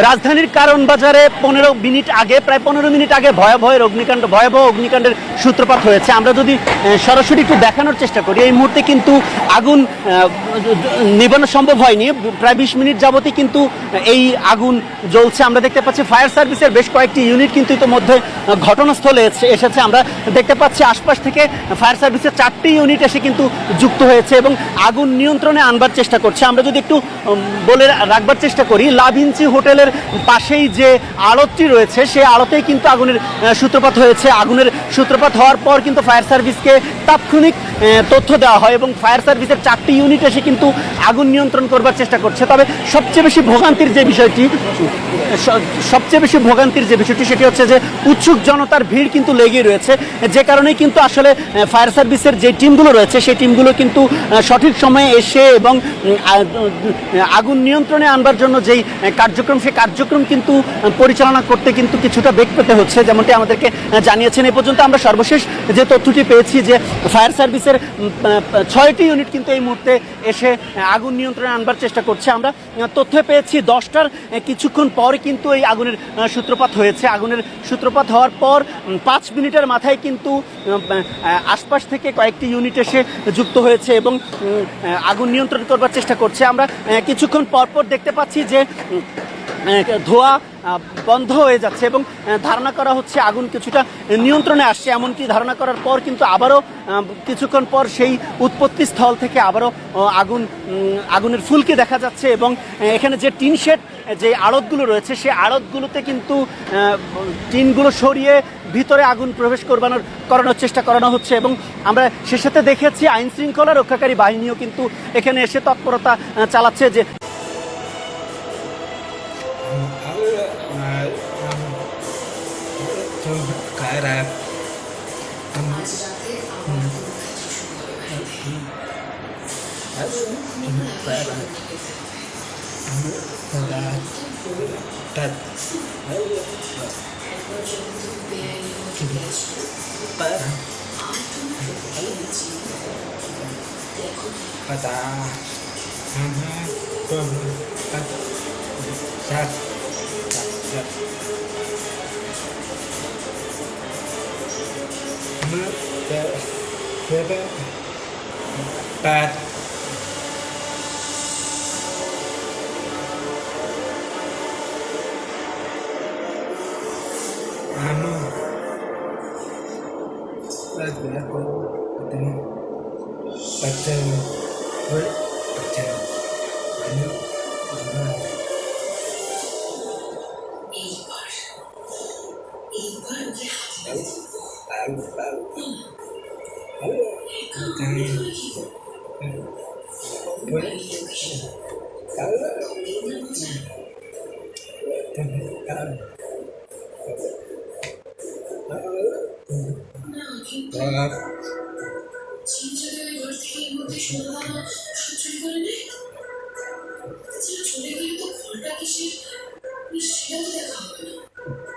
রাজধানীর কারণ বাজারে 15 মিনিট আগে, প্রায় 15 মিনিট আগে ভয়াবহ অগ্নিকাণ্ডের সূত্রপাত হয়েছে। আমরা যদি সরাসরি একটু দেখানোর চেষ্টা করি, এই মুহূর্তে কিন্তু আগুন নেভানো সম্ভব হয়নি। প্রায় 20 মিনিট যাবতই কিন্তু এই আগুন জ্বলছে। আমরা দেখতে পাচ্ছি ফায়ার সার্ভিসের বেশ কয়েকটি ইউনিট কিন্তু ইতিমধ্যে ঘটনাস্থলে এসেছে। আমরা দেখতে পাচ্ছি আশপাশ থেকে ফায়ার সার্ভিসের 4টি ইউনিট এসে কিন্তু যুক্ত হয়েছে এবং আগুন নিয়ন্ত্রণে আনবার চেষ্টা করছে। আমরা যদি একটু বলে রাখবার চেষ্টা করি, লাভিঞ্চি হোটেলের পাশেই যে আড়তটি রয়েছে সেই আড়তেই কিন্তু আগুনের সূত্রপাত হয়েছে। আগুনের সূত্রপাত হওয়ার পর কিন্তু ফায়ার সার্ভিসকে তাৎক্ষণিক তথ্য দেওয়া হয় এবং ফায়ার সার্ভিসের 4টি ইউনিট এসে কিন্তু আগুন নিয়ন্ত্রণ করবার চেষ্টা করছে। তবে সবচেয়ে বেশি ভোগান্তির যে বিষয়টি সেটি হচ্ছে যে উৎসুক জনতার ভিড় কিন্তু লেগেই রয়েছে, যে কারণেই কিন্তু আসলে ফায়ার সার্ভিসের যে টিমগুলো রয়েছে সেই টিমগুলো কিন্তু সঠিক সময়ে এসে এবং আগুন নিয়ন্ত্রণে আনবার জন্য যেই কার্যক্রম সেই কার্যক্রম কিন্তু পরিচালনা করতে কিন্তু কিছুটা বেগ পেতে হচ্ছে, যেমনটি আমাদেরকে জানিয়েছেন। এ পর্যন্ত আমরা সর্বশেষ যে তথ্যটি পেয়েছি যে ফায়ার সার্ভিসের 6টি ইউনিট কিন্তু এই মুহূর্তে এসে আগুন নিয়ন্ত্রণে আনবার চেষ্টা করছে। আমরা তথ্য পেয়েছি 10টার কিছুক্ষণ পর কিন্তু এই আগুনের সূত্রপাত হয়েছে। আগুনের সূত্রপাত হওয়ার পর 5 মিনিটের মাথায় কিন্তু আশপাশ থেকে কয়েকটি ইউনিট এসে যুক্ত হয়েছে এবং আগুন নিয়ন্ত্রণ করবার চেষ্টা করছে। আমরা কিছুক্ষণ পরপর দেখতে পাচ্ছি যে ধোঁয়া বন্ধ হয়ে যাচ্ছে এবং ধারণা করা হচ্ছে আগুন কিছুটা নিয়ন্ত্রণে আসছে। এমনকি ধারণা করার পর কিন্তু আবারও কিছুক্ষণ পর সেই উৎপত্তি স্থল থেকে আবারও আগুনের ফুলকি দেখা যাচ্ছে এবং এখানে যে টিন শেড যে আড়তগুলো রয়েছে সেই আড়তগুলোতে কিন্তু টিনগুলো সরিয়ে ভিতরে আগুন প্রবেশ করানোর চেষ্টা করানো হচ্ছে এবং আমরা সে সাথে দেখেছি আইন শৃঙ্খলা রক্ষাকারী বাহিনীও কিন্তু এখানে এসে তৎপরতা চালাচ্ছে। যে চলে গেলে তো ঘরটা কিসের সেটাও দেখা হবে না।